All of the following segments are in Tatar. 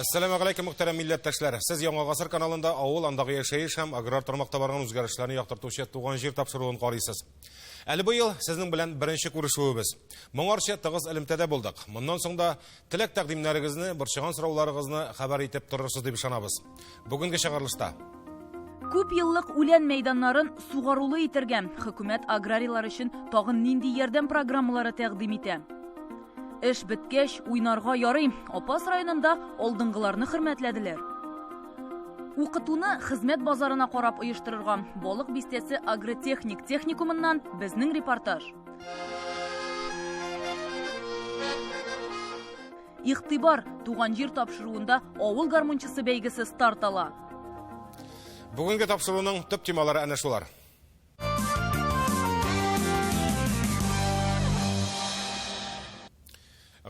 Assalamu alaikum muhtaram millatdoshlar. Siz Yangi G'asr kanalында авыл андагы яшәеш һәм аграр тармакта барган үзгәрешләрне яктыртучы туган җир тапшыруын карыйсыз. Әле бу ел сезнең белән беренче күрешүебез. Моңарча тыгыз элемтәдә булдык. Моннан соң да теләк тәкъдимнәрегезне, борчыган сорауларыгызны хәбәр итеп торырсыз дип ышанабыз. Бүгенге чыгарылышта Күп еллык үлән мәйданнарын сугарулы итергән хөкүмәт аграрийлар өчен тагын нинди ярдәм программалары тәкъдим итә? Эш биткәч, уйнарга ярый. Апас районында алдынгыларны хөрмәтләделәр. Укытуны хезмәт базарына карап оештырырга Балык бистәсе агротехник техникумыннан безнең репортаж. Игътибар, туган җир тапшыруында авыл гармунчысы бәйгесе старт ала. Бүгенге тапшыруның төп темалары әнә шулар.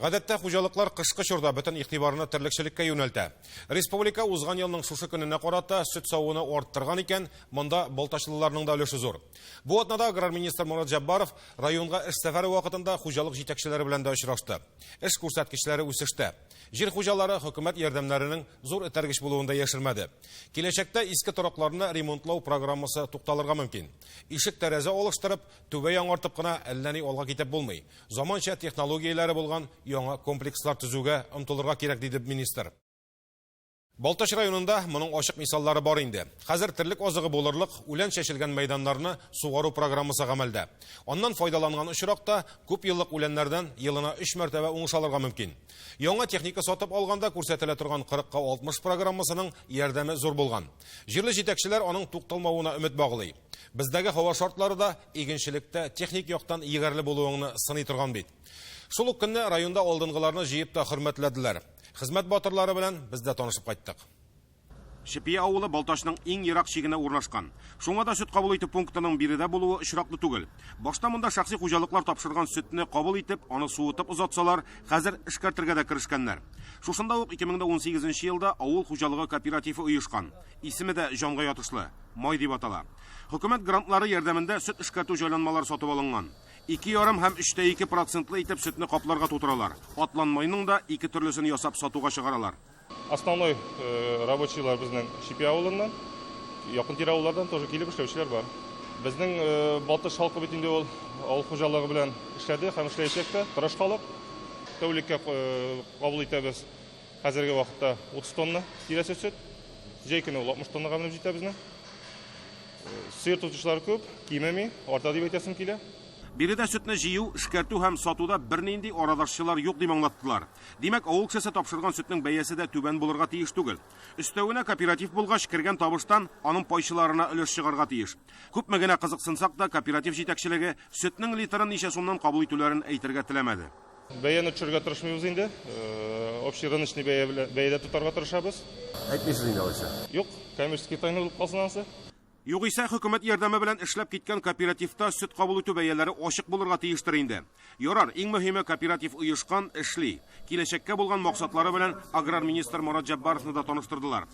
Гадәттә хуҗалыклар кышкы чорда бөтен игътибарны терлекчелеккә юнәлтә. Республика узган елның шушы көненә карата сөт савуны арттырган икән, монда балтачлыларның да өлеше зур. Бу атнада аграр министр Мурат Җаббаров районга эш сәфәре вакытында хуҗалык җитәкчеләре белән дә очрашты. Эш күрсәткечләре үсештә. Җир хуҗалары хөкүмәт ярдәмнәренең зур этәргеч булуында яшермәде. Киләчәктә иске торакларны ремонтлау программасы тукталырга мөмкин. Ишек тәрәзә алыштырып, түбә яңартып кына әллә ни алга китеп булмый. Заманча технологияләре булган яңа комплекслар төзүгә омтылырга кирәк диде министр. Балтач районында моның ачык мисаллары бар инде. Хәзер терлек азыгы булырлык үлән чәчелгән мәйданнарны сугару программасы гамәлдә. Аннан файдаланган очракта күп еллык үләннәрдән елына 3 мәртәбә уңыш алырга мөмкин. Яңа техника сатып алганда күрсәтелә торган 40-ка 60 программасының ярдәме зур булган. Җирле җитәкчеләр аның тукталмавына өмет баглый. Бездәге һава шартлары да игенчелектә техник яктан егәрле булуыңны сыный торган бит. Шул ук көнне районда алдынгыларны җыеп та хөрмәтләделәр. Хезмәт батырлары белән без дә танышып кайттык. Шипия авылы Балтачның иң ерак чигенә урнашкан. Шуңа да сөт кабул итү пунктының биредә булуы очраклы түгел. Башта монда шәхси хуҗалыклар тапшырган сөтне кабул итеп, аны суытып озатсалар, хәзер эшкәртергә дә киришкәннәр. Шушында ук 2018 елда авыл хуҗалыгы кооперативы оешкан. Исеме дә җанга ятышлы, Май дип атала. Хөкүмәт грантлары ярдәмендә сөт эшкәртү җайланмалары сатып алынган. 2,5 һәм 3,2% итеп сөтне капларга тутыралар. Атланмайның да 2 төрлесен ясап сатуга чыгаралар. Основной рабочийлар безнең Шипия авылыннан, якын тирә авыллардан тоже килеп эшләүчеләр бар. Безнең Балтач халкы бит инде ул авыл хуҗалыгы белән эшләде һәм эшләячәк тә. Тырыш халык. Тәүлеккә кабул итәбез. Хәзерге вакытта 30 тонна тирәсе сөт. Җәй көне 60 тоннага менеп җитә безнең. Сыер тотучылар күп, кимеми, арта дип әйтәсем килә. Биредә сөтне җыю, эшкәртү һәм сатуда бернинди арадашчылар юк дип аңлаттылар. Димәк, авыл кешесе тапшырган сөтнең бәясе дә түбән булырга тиеш түгел. Өстәвенә кооператив булгач кергән табыштан аның пайчыларына өлеш чыгарга тиеш. Күпме генә кызыксынсак да, кооператив җитәкчелеге сөтнең литрын ничә сумнан кабул итүләрен әйтергә теләмәде. Бәяне төшерергә тырышмыйбыз инде. Общий рыночный бәядә тотарга тырышабыз. Әйтмисез инде алайса. Юк, коммерческий тайны булып калсын анысы. Югыйсә хөкүмәт ярдәме белән эшләп киткән кооперативта сөт кабул итү бәяләре ачык булырга тиештер инде. Ярар, иң мөһиме кооператив оешкан, эшли. Киләчәккә булган максатлары белән аграр министр Мурат Җаббаровны да таныштырдылар.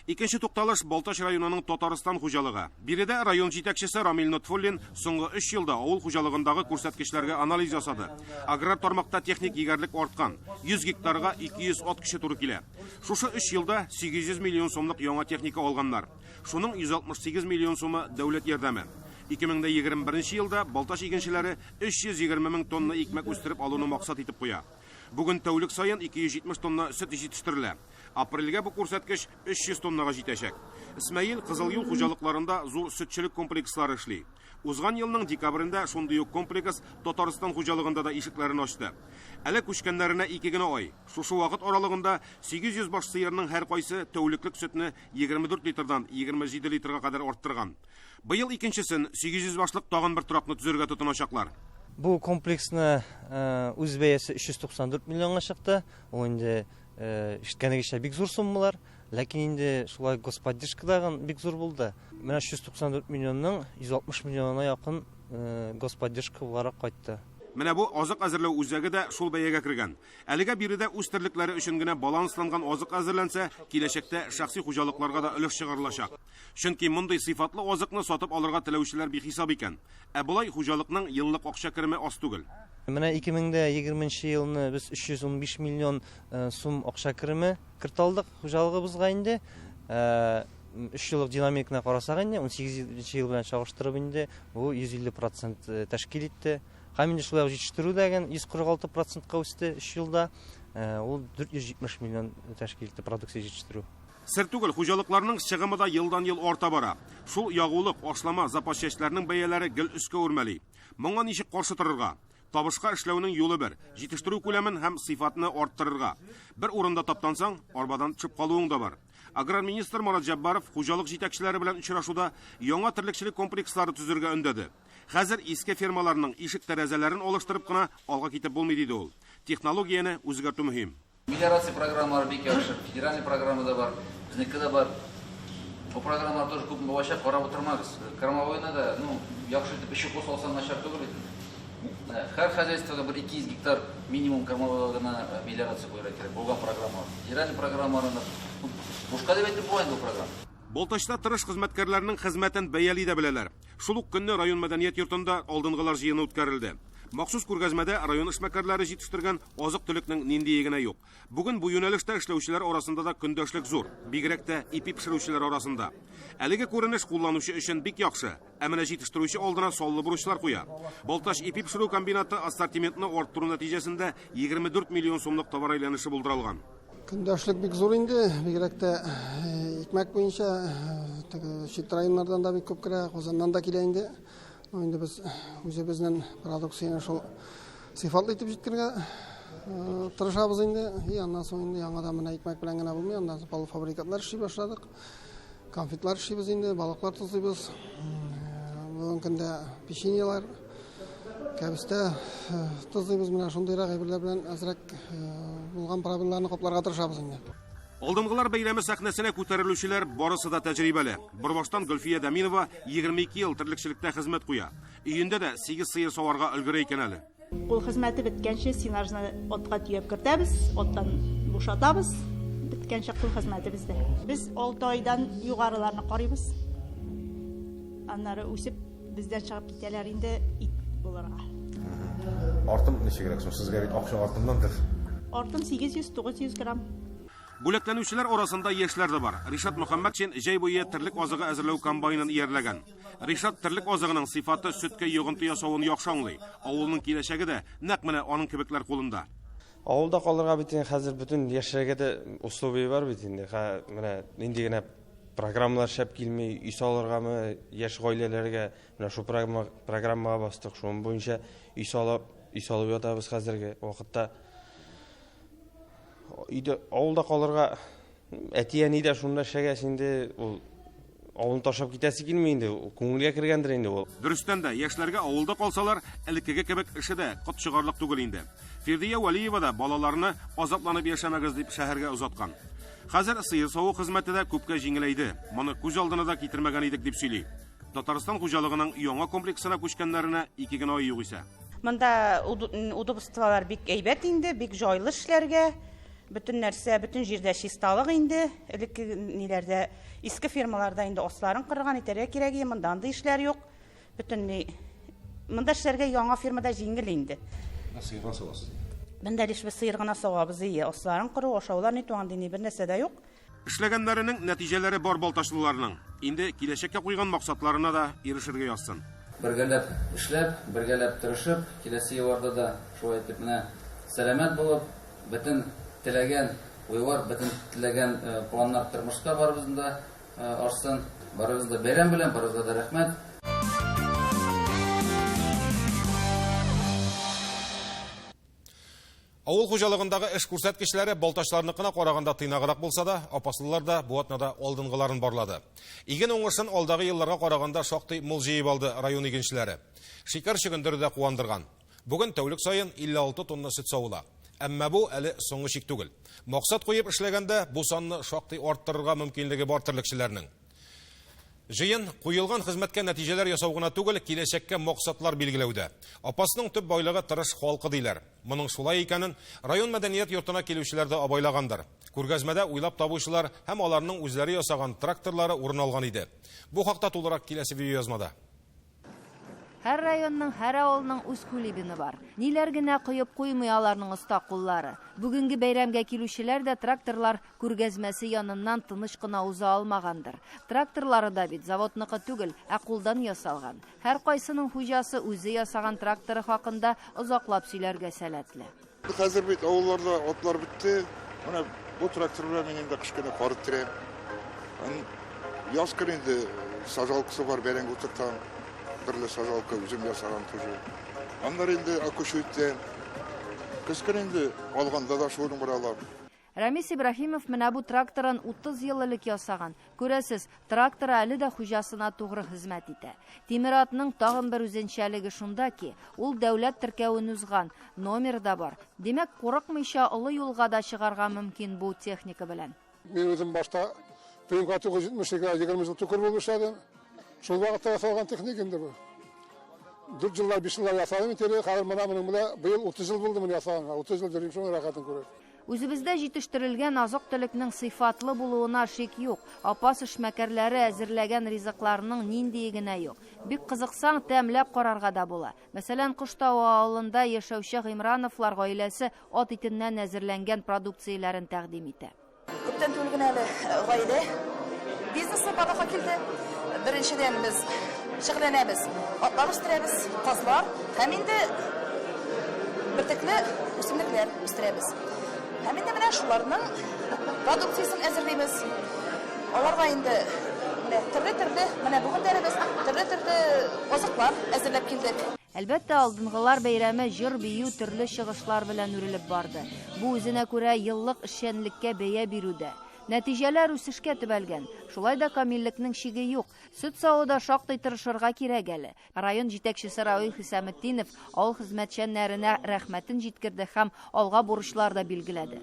Икенче тукталыш Балтач районының Татарстан хуҗалыгы. Биредә район җитәкчесе Рамил Нотфуллин соңгы 3 елда авыл хуҗалыгындагы күрсәткечләргә анализ ясады. Аграр тармакта техник егәрлек арткан. 100 гектарга 200 ат кеше туры килә. Шушы 3 елда 800 миллион сумлык яңа техника алганнар. Шуның 168 миллион сумы дәүләт ярдәме. 2021 елда Балтач игенчеләре 320 мең тонна икмәк үстереп алуны максат итеп куя. Бүген тәүлек саен 270 тонна сөт җитештерелә. Апрельгә бу күрсәткеч 300 тоннага җитәчәк. Исмәгыйль Кызыл юл хуҗалыкларында зур сөтчелек комплекслары эшли. Узган елның декабрендә шундый ук комплекс Татарстан хуҗалыгында да ишекләрен ачты. Әле күчкәннәренә 2 генә ай. Шушы вакыт аралыгында 800 баш сыерның һәр кайсы тәүлеклек сөтне 24 литрдан 27 литрга кадәр арттырган. Быел икенчесен 800 башлык тагын бер торакны төзергә тотыначаклар. Бу комплексны үз бәясе 394 миллионга чыкты. Ул инде ишеткәнегезчә бик зур суммалар, ләкин инде шулай господдержкадагы бик зур булды. Менә 394 миллионның 160 миллионына якын господдержка буларак кайтты. Менә бу азык әзерләү үзәге дә шул бәягә кергән. Әлегә биредә үз терлекләре өчен генә балансланган азык әзерләнсә, киләчәктә шәхси хуҗалыкларга да өлеш чыгарылачак. Чөнки мондый сыйфатлы азыкны сатып алырга теләүчеләр бихисап икән. Ә булай хуҗалыкның еллык акча кереме аз түгел. Менә 2020 елны без 315 миллион сум акча кереме керталдык хуҗалыгыбызга инде. 3 еллык динамикына карасак инде 18 ел белән чагыштырып инде бу 150% тәшкил итте. Һәм инде шулай җитештерү дигән 146%ка үсте 3 елда. Ул 470 миллион тәшкил итте продукция җитештерү. Сер түгел, хуҗалыкларның чыгымы да елдан-ел арта бара. Шул ягулык, ашлама, запас чәчләрнең бәяләре гел өскә үрмәли. Моңа ничек каршы торырга? Табышка эшләүнең юлы бер. Җитештерү күләмен һәм сыйфатны арттырырга. Бер урында таптансаң, арбадан төшеп калуың да бар. Аграр министр Марат Җаббаров хуҗалык җитәкчеләре белән очрашуда яңа терлекчелек комплекслары төзергә өндәде. Хәзер иске фермаларның ишек тәрәзәләрен алыштырып кына алга китеп булмый диде ул. Технологияны үзгәртү мөһим. Мелиорация программалары бик яхшы, федеральный программа да бар, безнеке да бар. Бу программалар тоже күп булачак, карап утырмагыз. Кормовойна да, яхшы итеп эши косалсаң начар түгел бит. Һәр хозяйствога бер 200 гектар минимум кормовойна мелиорация куярга кирәк. Булган программалар. Федеральный программаларны бушка дип әйтеп булмый бу программа. Болташта тырыш хезмәткәрләрнең хезмәтен бәяли дә беләләр. Шул ук көнне район мәдәният йортында алдынгылар җыены үткәрелде. Махсус күргәзмәдә район эшмәкәрләре җитештергән азык-төлекнең ниндие генә юк. Бүген бу юнәлештә эшләүчеләр арасында да көндәшлек зур, бигрәк тә ипи пешерүчеләр арасында. Әлеге күренеш кулланучы өчен бик яхшы, ә менә җитештерүче алдына саллы бурычлар куя. Болташ ипи пешерү комбинаты ассортиментны арттыру нәтиҗәсендә 24 миллион сумлык товар әйләнеше булдырылган. Көндәшлек бик зур инде, бигрәк тә икмәк буенча чит районнардан да бик күп керә, Казаннан да килә инде. Инде без үзебезнең продукцияны шул сыйфатлы итеп җиткергә тырышабыз инде. Аннан соң инде яңадан менә икмәк белән генә булмый, аннан соң полуфабрикатлар эшли башладык. Конфетлар эшлибез инде, балыклар тозлыйбыз. Бүген көндә печеньелар, кәбестә тозлыйбыз, менә шундыйрак әйберләр белән әзрәк булган проблемаларны капларга тырышабыз инде. Алдынгылар бәйрәме сәхнәсенә күтәрелүчеләр барысы да тәҗрибәле. Борбаштан Гөлфия Дәминова 22 ел терлекчелектә хезмәт куя. Өендә дә 8 сыер саварга өлгерә икән әле. Кул хезмәте биткәнче синажны отка төяп кертәбез, оттан бушатабыз. Биткәнче кул хезмәте бездә. Без 6 айдан югарыларны карыйбыз. Аннары үсеп бездән чыгып китәләр инде ит булырга. Артым ничегрәк соң сезгә бит акча артымдандыр. Артым 800-900 грамм. Бүләкләнүчеләр арасында яшьләр дә бар. Ришат Мөхәммәтшин җәй буе терлек азыгы әзерләү комбайнын иярләгән. Ришат терлек азыгының сыйфаты сөткә йогынты ясавын яхшы аңлый. Авылның киләчәге дә нәкъ менә аның кебекләр кулында. Авылда калырга бит хәзер бөтен яшьләргә дә условия бар бит инде. Менә нинди генә программалар шәп килми, үй салыргамы, яшь гаиләләргә менә шу программага бастык. Шуның буенча үй салып ятабыз хәзерге вакытта. Өйдә авылда калырга әти-әни дә шунда эшләгәс инде ул авылны ташлап китәсе килми инде, күңелгә кергәндер инде ул. Дөрестән дә яшьләргә авылда калсалар, элеккеге кебек эше дә кот чыгарлык түгел инде. Фирдия Валиева да балаларны азапланып яшәмәгез дип шәһәргә узаткан. Хәзер сыер саву хезмәте дә күпкә җиңеләйде. Моны күз алдына да китермәгән идек дип сөйли. Татарстан хуҗалыгының яңа комплексына күчкәннәренә 2 генә ай юк исә. Монда удобстволар бик әйбәт инде, бик җайлы эшләргә. Bütün нәрсә, bütün җирдә чисталык инде. Элек ниләрдә иске фирмаларда инде осларын кырган итәргә кирәк, монда да эшләр юк. Bütün монда эшләргә яңа фирмада җиңел инде. Сыйган савасыз. Монда лишь сыер гына савабыз ие. Осларын кыру, ашаулар ни туган дини бер нәрсә дә юк. Эшләгәннәренең нәтиҗәләре бар балташлыларның. Инде киләчәккә куйган максатларына да ирешергә язсын. Бергәләп эшләп, бергәләп тырышып, киләсе елларда да шулай итеп менә сәламәт булып, бөтен теләгән уйлар, бөтен теләгән планнар тормышка барыбызда ашсын. Барыбызда бәйрәм белән, барыбызда да рәхмәт. Авыл хуҗалыгындагы эш күрсәткечләре балташларныкына караганда тыйнаграк булса да, апасылар да бу атнада алдынгыларын барлады. Иген уңышын алдагы елларга караганда шактый мул җыеп алды район игенчеләре. Шикәр чөгендере дә куандырган. Бүген тәүлек саен 56 тонна сөт савыла. Әмма бу әле соңгы чик түгел. Максат куеп эшләгәндә бу санны шактый арттырырга мөмкинлеге бар терлекчеләрнең. Жыйын куелган хезмәткә нәтиҗәләр ясау гына түгел, киләчәккә максатлар билгеләүдә. Апасының төп байлыгы тырыш халкы диләр. Моның шулай икәнен район мәдәният йортына килүчеләр дә абайлагандыр. Күргәзмәдә уйлап табучылар һәм аларның үзләре ясаган тракторлары урын алган иде. Бу хакта тулырак киләсе видеоязмада. Һәр районның, һәр авылның үз кулибины бар. Ниләр генә куеп куймый аларның оста куллары. Бүгенге бәйрәмгә килүчеләр дә тракторлар күргәзмәсе яныннан тыныч кына уза алмагандыр. Тракторлары да бит заводныкы түгел, ә кулдан ясалган. Һәр кайсының хуҗасы үзе ясаган тракторы хакында озаклап сөйләргә сәләтле. Хәзер бит авылларда атлар битте. Менә бу тракторлар минем дә кышкына карып тирәм. Яз көнендә сажалкысы бар бәрәң утыртам. Бірлі сажалка өзім ясаған тұжы. Андар енді акушуйтте, кіскен енді алғанда да шуырын бұралар. Рамис Ибрахимов менә бу тракторын 30 ел элек ясаган. Күрәсез, трактор әле дә хуҗасына тугры хезмәт итә. Тимер атның тагын бер үзенчәлеге шунда ки, ул дәүләт теркәвен узган, номер да бар. Димәк, курыкмыйча олы юлга да чыгарга мөмкин бу техника белән. Мен өзім башта ПМК 970-га 20 жыл түкір булып эшләдем. Шул вакытта ясалган техник инде бу. 4 җыллар, 5 җыллар ясадым, хәзер моның белән быел 30 ел булды менә ясаганга. 30 ел җөрим шуның рәхәтен күрәм. Үзебездә җитештерелгән азык-төлекнең сыйфатлы булуына шик юк. Апас эшмәкәрләре әзерләгән ризыкларның нинди генә юк. Бик кызыксаң, тәмләп карарга да була. Мәсәлән, Кыштау авылында яшәүче Гыймрановлар гаиләсе ат итеннән әзерләнгән продукцияләрен тәкъдим итә. Күптән түгел генә гаилә бизнесны барлыкка килде. Беренчедән без шөгыльләнәбез. Атлар үстерәбез, казлар, һәм инде бертекле үсемлекләр үстерәбез. Һәм инде менә шуларның продукциясын әзерләйбез. Аларга инде төрле менә бүген дә без төрле азыклар әзерләп килдек. Әлбәттә, алдынгылар бәйрәме җыр бию төрле чыгышлар белән үрелеп барды. Бу үзенә күрә еллык эшчәнлеккә бәя бирүдә. Нәтиҗәләр үсешкә төбәлгән. Шулай да камиллекнең шиге юк. Сөт сауда шактый тырышырга кирәк әле. Район җитәкчесе Равил Хисаметдинов авыл хезмәтчәннәренә рәхмәтен җиткерде һәм алга бурычлар да билгеләде.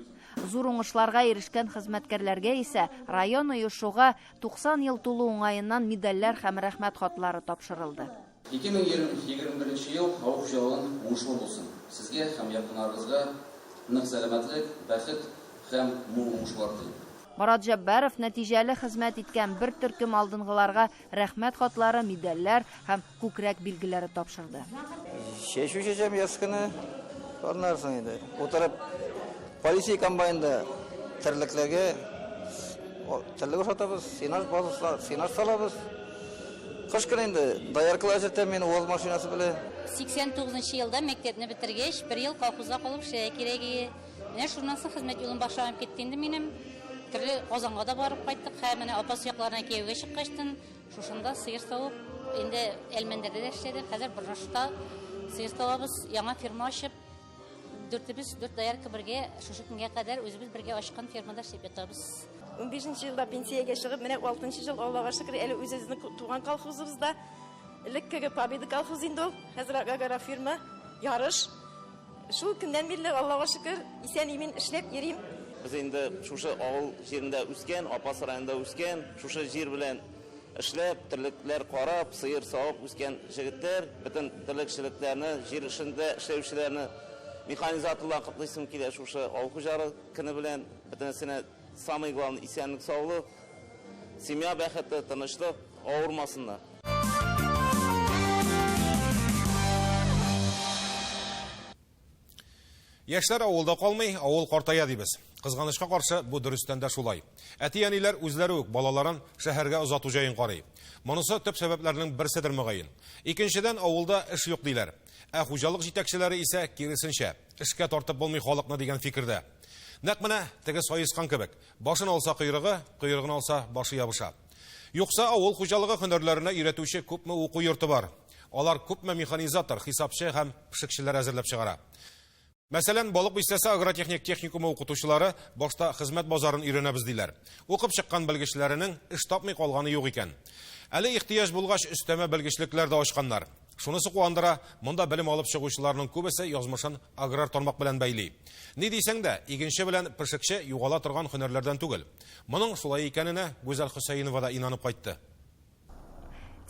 Зур уңышларга ирешкән хезмәткәрләргә исә район оешуга 90 ел тулу уңаеннан медальләр һәм рәхмәт хатлары тапшырылды. 2021 ел авыл хуҗалыгын уңышлы булсын. Сезгә һәм якыннарыгызга нык сәламәтлек, бәхет һәм мул уңышлар телим. Марат Җаббаров нәтиҗәле хезмәт иткән бер төркем алдынгыларга рәхмәт хатлары, медальләр һәм күкрәк билгеләре тапшырды. Шешүче җәмгыятькә барнарсың инде. Утырып полиция комбайнда терлекләргә терлек сатабыз, синаж салабыз. Кыш көн инде даяркылар җитә мен уаз машинасы белән. 89 елда мәктәпне битергәч, 1 ел колхозда калып эшләргә кирәк. Менә шуннан соң хезмәт юлын башлаган китте инде минем. Төрле Казанга да барып кайттык. Һәм менә апас якларына кияүгә чыккачтан, шушында сыер савып, инде Әлмәндәрдә дә эшләдек. Хәзер Бырнашта сыер савабыз, яңа фирма ачып, 4 даярка бергә шушы көнгә кадәр үзебез бергә ачкан фирмада эшләп ятабыз. 15 елда пенсиягә чыгып, менә 6 ел Аллага шөкер, әле үзебезнең туган колхозыбызда элеккеге Победа колхозы инде ул. Хәзер агара фирма ярыш. Шул көннән бирле Аллага шөкер, исән-имин эшләп йөрим. Biz инде шушы авыл җирендә үскән, Апас районында үскән, шушы җир белән эшләп, терлекләр карап, сыер савып үскән җегетләр, бөтен терлекчелекләрне, җир эшендә эшләүчеләрне механизаторлар катлыйсым килә шушы авыл хуҗалыгы көне белән, бөтенесенә самый главный исәнлек, саулык, семья бәхете, тынычлык, авырмасыннар. Яшьләр авылда калмый, авыл картая дибез. Кызганычка каршы, бу дөрестән дә шулай. Әти-әниләр үзләре үк балаларын шәһәргә озату җаен карый. Монысы төп сәбәпләрнең берседер мөгаен. Икенчедән, авылда эш юк диләр. Ә хуҗалык җитәкчеләре исә киресенчә, эшкә тартып булмый халыкны дигән фикердә. Нәкъ менә теге саескан кебек. Башын алса койрыгы, койрыгын алса башы ябыша. Юкса авыл хуҗалыгы һөнәрләренә өйрәтүче күпме уку йорты бар. Алар күпме механизатор, хисапчы һәм пешекчеләр әзерләп чыгара. Мәсәлән, балык бистәсе агротехник техникумы укытучылары башта хезмәт базарын өйрәнәбез диләр. Укып чыккан белгечләренең эш тапмый калганы юк икән. Әле ихтыяҗ булгач өстәмә белгечлекләр дә ачканнар. Шунысы куандыра, монда белем алып чыгучыларның күбесе язмышын аграр тармак белән бәйли. Ни дисәң дә, игенче белән пешекче югала торган һөнәрләрдән түгел. Моның шулай икәненә Гүзәл Хөсәйнова да инанып кайтты.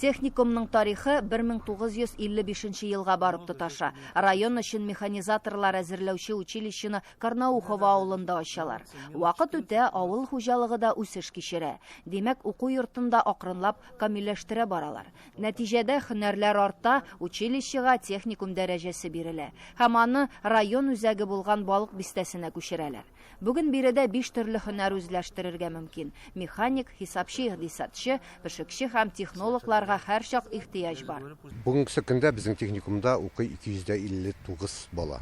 Техникумның тарихы 1955 елга барып тоташа. Район өчен механизаторлар әзерләүче училищены Карнаухова авылында ачалар. Вакыт үтә, авыл хуҗалыгы да үсеш кичерә. Димәк, уку йортында акрынлап камилләштерә баралар. Нәтиҗәдә һөнәрләр арта, училищега техникум дәрәҗәсе бирелә. Һәм аны район үзәге булган балык бистәсенә күчерәләр. Бүген биредә 5 төрле һөнәр үзләштерергә мөмкин. Механик, хисапчы, икътисадчы, пешекче һәм технологларга һәр чак ихтыяҗ бар. Бүгенге көндә безнең техникумда укый 259 бала.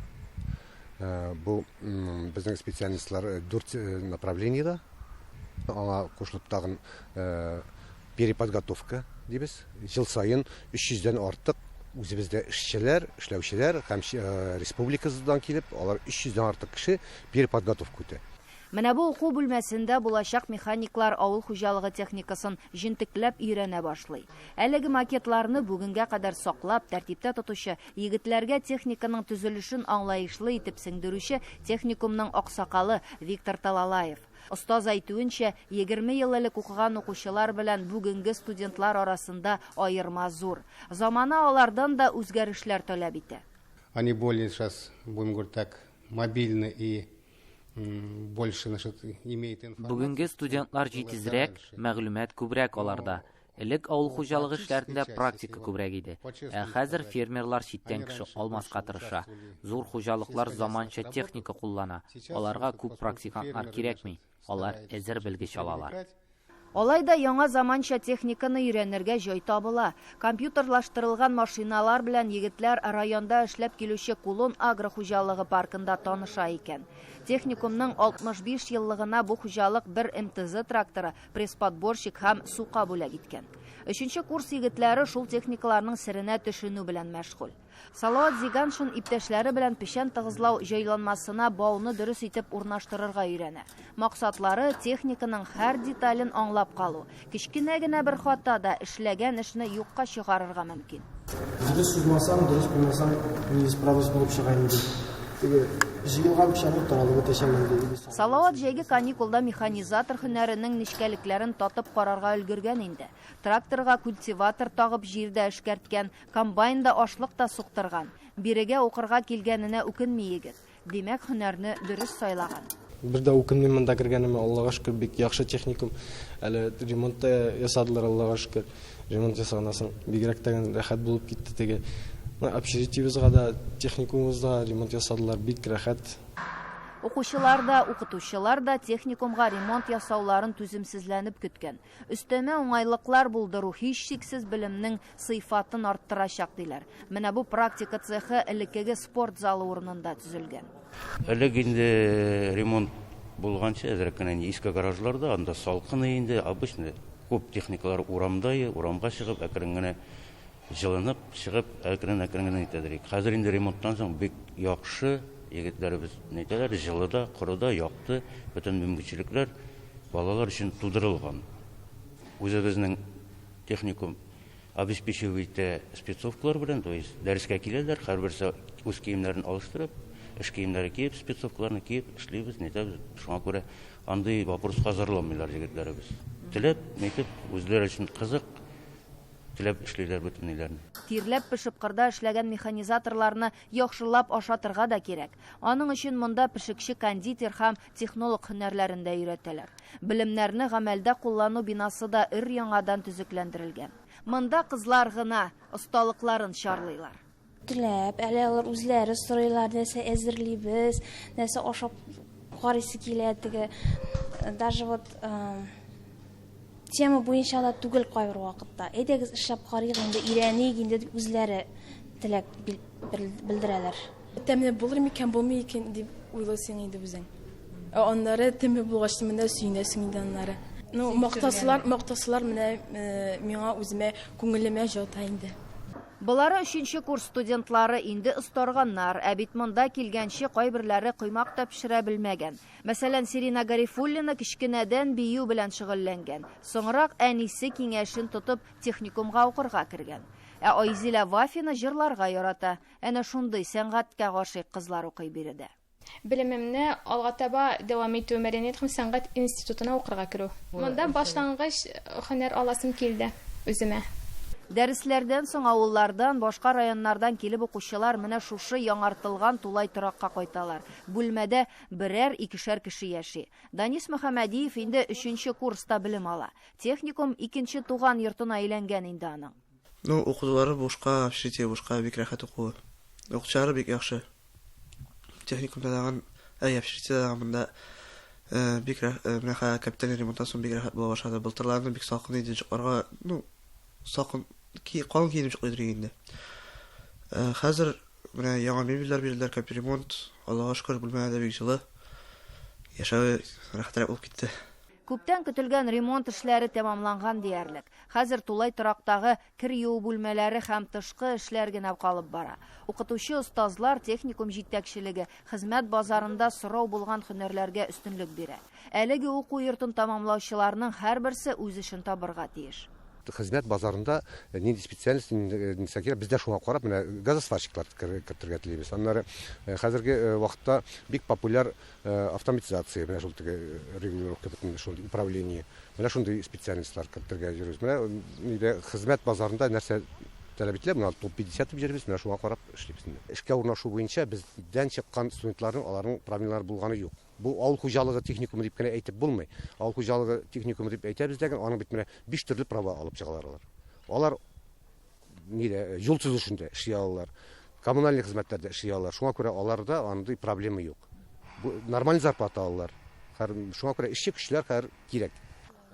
Бу безнең специалистлар 4 направлениедә. Аңа кушылып тагын переподготовка дибез. Жыл сайын 300дән артык үзебездә эшләүчеләр һәм республикабыздан килеп, алар 300дән артык кеше переподготовка үтә. Менә бу уку бүлмәсендә булачак механиклар авыл хуҗалыгы техникасын җентекләп өйрәнә башлый. Әлеге макетларны бүгенгә кадәр саклап, тәртиптә тотучы, егетләргә техниканың төзелешен аңлаешлы итеп сеңдерүче техникумның аксакалы Виктор Талалаев. Остаз әйтүенчә, 20 ел элек укыган укучылар белән бүгенге студентлар арасында аерма зур. Заманы алардан да үзгәрешләр таләп итә. Они более сейчас, будем говорить так, мобильны и больше имеет информацию. Бүгенге студентлар җитезрәк, мәгълүмат күбрәк аларда. Элек авыл хуҗалыгы эшләрендә практика күбрәк иде. Хәзер фермерлар читтән кеше алмаска тырыша. Зур хуҗалыклар заманча техника куллана. Аларга күп практикантлар кирәкми. Алар әзер белгеч алалар. Алайда яңа заманча техниканы өйрәнергә җай табыла. Компьютерлаштырылган машиналар белән егетләр районда эшләп килүче Кулон агрохуҗалыгы паркында таныша икән. Техникумның 65 еллыгына бу хуҗалык бер МТЗ тракторы, пресс-подборщик һәм сука бүләк иткән. 3нче курс егетләре шул техникаларның серенә төшенү белән мәшгуль. Салават Зиганшин иптәшләре белән печән тыгызлау җайланмасына бауны дөрес итеп урнаштырырга өйрәнә. Максатлары техниканың һәр детален аңлап калу. Кичкенә генә бер хатада эшләгән эшне юкка чыгарырга мөмкин. Дөрес сузмасаң, дөрес булмасаң, неисправность булып чыга инде. Җыелган печәнне таралып үтәчәмен. Салават җәйге каникулда механизатор һөнәренең нечкәлекләрен татып карарга өлгергән инде. Тракторга культиватор тагып җирдә эшкәрткән, комбайнда ашлык та суктырган. Бирегә укырга килгәненә үкенми егет. Димәк, һөнәрне дөрес сайлаган. Бер дә үкенмим монда кергәнемә, Аллага шөкер, бик яхшы техникум. Әле ремонт ясадылар, Аллага шөкер. Ремонт ясаганнан бигрәк тә рәхәт булып китте теге. Общежитиебезгә дә, техникумыбызда ремонт ясадылар, бик рәхәт. Укучылар да, укытучылар да техникумга ремонт ясауларын түземсезләнеп көткән. Өстәмә уңайлыклар булдыру һич шиксез белемнең сыйфатын арттырачак диләр. Менә бу практика цехы элеккеге спорт залы урынында төзелгән. Элек инде ремонт булганча, әзрәк кенә иске гаражларда, анда салкын инде, обычно күп техникалар урамга чыгып, әкрен генә җылынып, чыгып, әкрен генә итәдер. Хәзер инде ремонттан соң бик яхшы егетләребез нәйтәләр, җылыда, корыда, якты, бөтен мөмкинлекләр балалар өчен тудырылган. Үзебезнең техникум обеспечивает спецовкалар белән, то есть дәрескә киләләр, һәрберсе үз киемнәрен алыштырып, эш киемнәре киеп, спецовкаларны киеп эшлибез, нәйтәбез. Шуңа күрә андый вопроска хәзерламыйлар егетләребез. Теләп, нәйтеп, үзләре өчен кызык, теләп эшлиләр бөтенләрне. Тирләп пешеп кырда эшләгән механизаторларны яхшылап ашатырга да кирәк. Аның өчен монда пешекче, кондитер һәм технолог һөнәрләрендә өйрәтәләр. Белемнәрне гамәлдә куллану бинасы да өр-яңадан төзекләндерелгән. Монда кызлар гына осталыкларын чарлыйлар. Теләп, әле алар үзләре сорыйлар, нәрсә әзерлибез, нәрсә ашап карыйсы килә, теге даже вот тема буенча да түгел кайбер вакытта. Әйдәгез эшләп карыйк инде, өйрәник инде дип үзләре теләк белдерәләр. Тәмле булыр микән, булмый икән дип уйлыйсың инде үзең. Аннары тәмле булгач менә сөйнәсең инде аннары. Ну, мактасылар менә миңа үземә күңелемә җата инде. Булары 3нче курс студентлары инде ыстарганнар, ә бит монда килгәнче кайберләре коймак та пешерә белмәгән. Мәсәлән, Сирина Гарифуллина кичкенәдән бию белән шөгыльләнгән. Соңрак әнисе киңәшен тотып техникумга укырга кергән. Ә Айзилә Вафина җырларга ярата. Әнә шундый сәнгатькә гашыйк кызлар укый биредә. Белемемне алга таба дәвам итү мәдәният һәм сәнгать институтына укырга керү. Монда башлангыч һөнәр аласым килде үземә. Дәресләрдән соң авыллардан, башка районнардан килеп укучылар менә шушы яңартылган тулай торакка кайталар. Бүлмәдә берәр-икешәр кеше яши. Данис Мөхәммәдиев инде 3нче курста белем ала. Техникум 2нче туган йортына әйләнгән инде аның. Укытулары бушка, общежитие бушка, бик рәхәт укуы. Укучылары бик яхшы. Техникумда даган, общежитиедә даган монда бик рәхәт, капиталь ремонттан соң бик рәхәт була башлады. Былтырларны бик салкын иде, чыгарга, салкын калын киенеп чыгып инде. Хәзер менә яңа мебельләр бирделәр, капремонт, Аллага шөкер, бүлмәдә бик җылы. Яшәү рәхәтрәк булып китте. Күптән көтелгән ремонт эшләре тәмамланган диярлек. Хәзер тулай торактагы кир юу бүлмәләре һәм тышкы эшләр генә калып бара. Укытучы остазлар, техникум җитәкчелеге хезмәт базарында сорау булган һөнәрләргә өстенлек бирә. Әлеге уку йортын тамамлаучыларның һәрберсе үз эшен табырга тиеш. Хезмәт базарында нинди специальность нисә бездә шуңа карап менә газосварщиклар кертергә телибез. Аннары хәзерге вакытта бик популяр автоматизация, менә шул регулировка бөтен шул управление. Менә шундый специалистлар кертергә йөрибез. Менә хезмәт базарында нәрсә таләп ителә, менә топ 50 дип йөрибез, менә шуңа карап эшлибез. Эшкә урнашу буенча бездән чыккан студентларның аларның проблемалары булганы юк. Бу авыл хуҗалыгы техникумы дип кенә әйтеп булмый. Авыл хуҗалыгы техникумы дип әйтәбез дигән, аның бит менә 5 төрле права алып чыгалар. Алар нидә юл төзүшендә эшли алалар, коммуналь хезмәтләрдә эшли алалар. Шуңа күрә аларда андый проблема юк. Бу нормаль зарплата алалар. Шуңа күрә эшче кешеләр хәзер кирәк.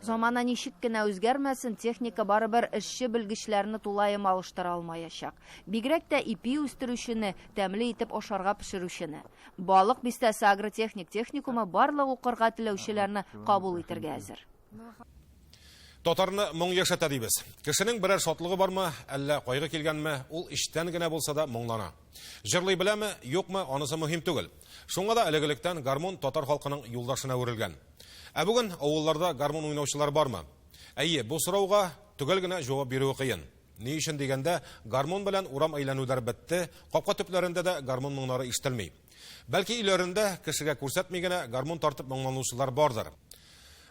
Замана ничек кенә үзгәрмәсен, техника барыбер эшче белгечләрне тулаем алыштыра алмаячак. Бигрәк тә ипи үстерүчене, тәмле итеп ашарга пешерүчене. Балык бистәсе агротехник техникумы барлык укырга теләүчеләрне кабул итәргә әзер. Татарны моң яшата дибез. Кешенең берәр шатлыгы бармы, әллә кайгы килгәнме, ул иштән генә булса да моңлана. Җырлый беләме, юкмы, анысы мөһим түгел. Шуңа да элегелектән гармон татар халкының юлдашына үрелгән. Ә бүген авылларда гармон уйнаучылар бармы? Әйе, бу сорауга түгел генә җавап бирү кыен. Ни өчен дигәндә, гармон белән урам әйләнүләр бетте, капка төпләрендә дә гармон моңнары ишетелми. Бәлки өйләрендә кешегә күрсәтми генә гармон тартып моңланучылар бардыр.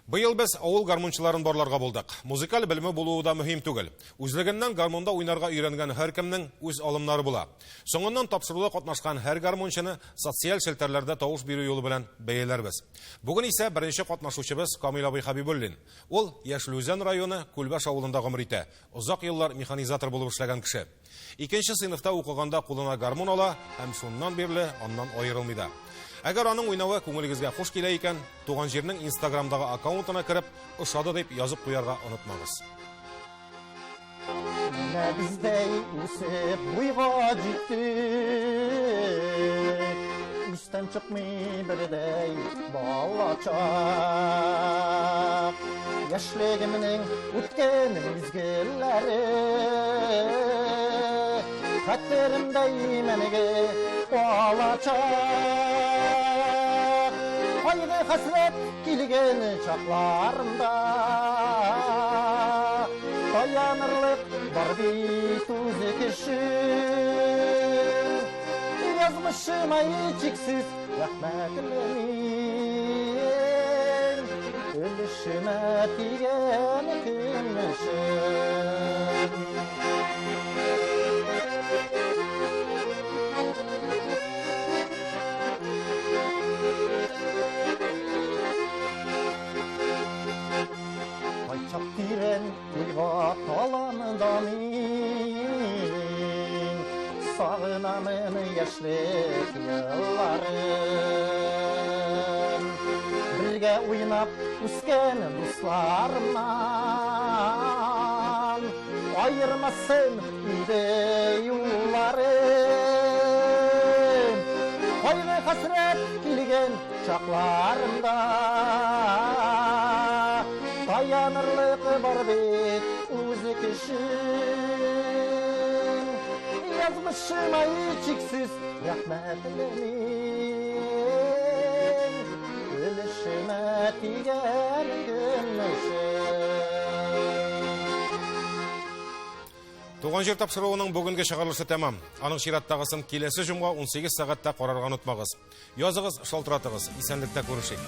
Быел без авыл гармончыларын барларга булдык. Музыкаль белеме булуы да мөһим түгел. Үзлегеннән гармонда уйнарга өйрәнгән һәркемнең үз алымнары була. Соңыннан тапшыруда катнашкан һәр гармончыны социаль челтәрләрдә тавыш бирү юлы белән бәяләрбез. Бүген исә беренче катнашучыбыз Камил абый Хәбибуллин. Ул Яшелүзән районы Күлбәш авылында гомер итә. Озак еллар механизатор булып эшләгән кеше. 2нче сыйныфта укыганда кулына гармон ала һәм шуннан бирле аннан аерылмый да. Әгәр аның уйнавы күңелегезгә хуш килә икән, туган җирнең Instagramдагы аккаунтына кереп, ошады дип язып куярга онытмагыз. Менә бездәй үсеп буйга җиттек, үстән чыкмый бердәй балачак. Яшьлегемнең үткән мизгелләре, хәтеремдә имәнеге балачак. Кайгы хәсрәт килгән чакларында, Таянырлык бар бит үзе кеше. Язмышыма чиксез рәхмәтлемен, өлешемә тигән көмешем. Уйга таланында мин сагынамын яшьлек елларын. Бергә уйнап үскән дусларымнан аермасын иде юлларын. Кайгы хәсрәт килгән чакларында, Таянырлык бар бит үзе кеше. Язмышыма чиксез рәхмәтлемен, өлешемә тигән көмешем. Туган җир тапшыруының бүгенге чыгарылышы тәмам. Аның чираттагысын киләсе җомга 18 сәгатьтә карарга онытмагыз. Языгыз, шалтыратыгыз, исәнлектә күрешик.